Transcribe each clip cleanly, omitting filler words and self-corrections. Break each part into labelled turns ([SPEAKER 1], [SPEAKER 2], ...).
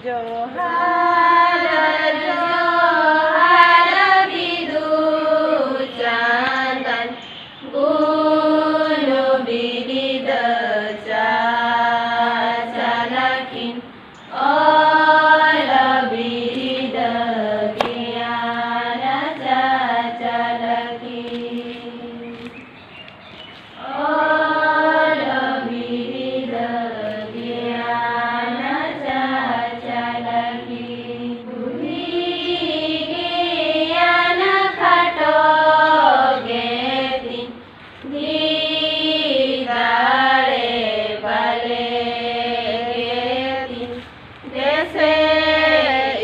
[SPEAKER 1] जोहार जोहार बिदु चांदन गुनु बिदिद चालाकिन ओल बिदिद ज्ञान चालाकिन ओल बिदिद ज्ञान चालाकिन बुद्धि ज्ञान खटो गेतिन दीदारे बले गेतिन जैसे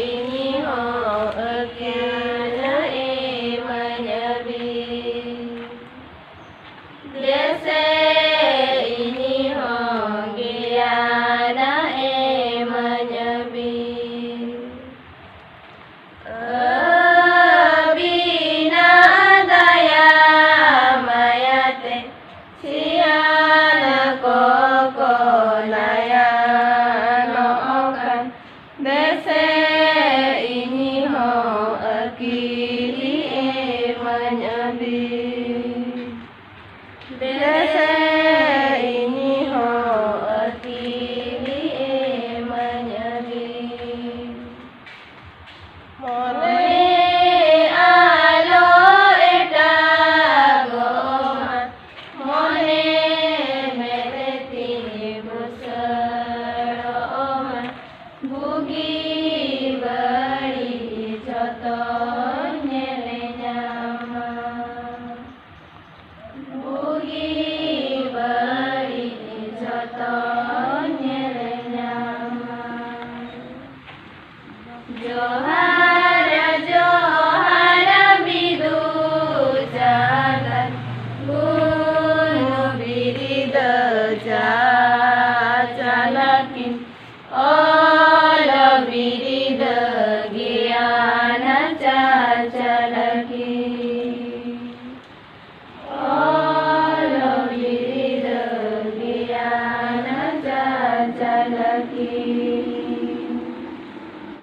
[SPEAKER 1] इन्हीं हो अज्ञान मनबी जैसे इन्हीं हो ज्ञान मनबी बिना दया मयते सियान को नयन ओखन जैसे इन्हीं हो अकेली मनबी जैसे इन्हीं हो अकेली मनबी मने आलो एटा गोमा मने मेरे तीन बुसड़ोमा बुगी बड़ी जतो नेले जामा बुगी बड़ी जतो नेले जामा जो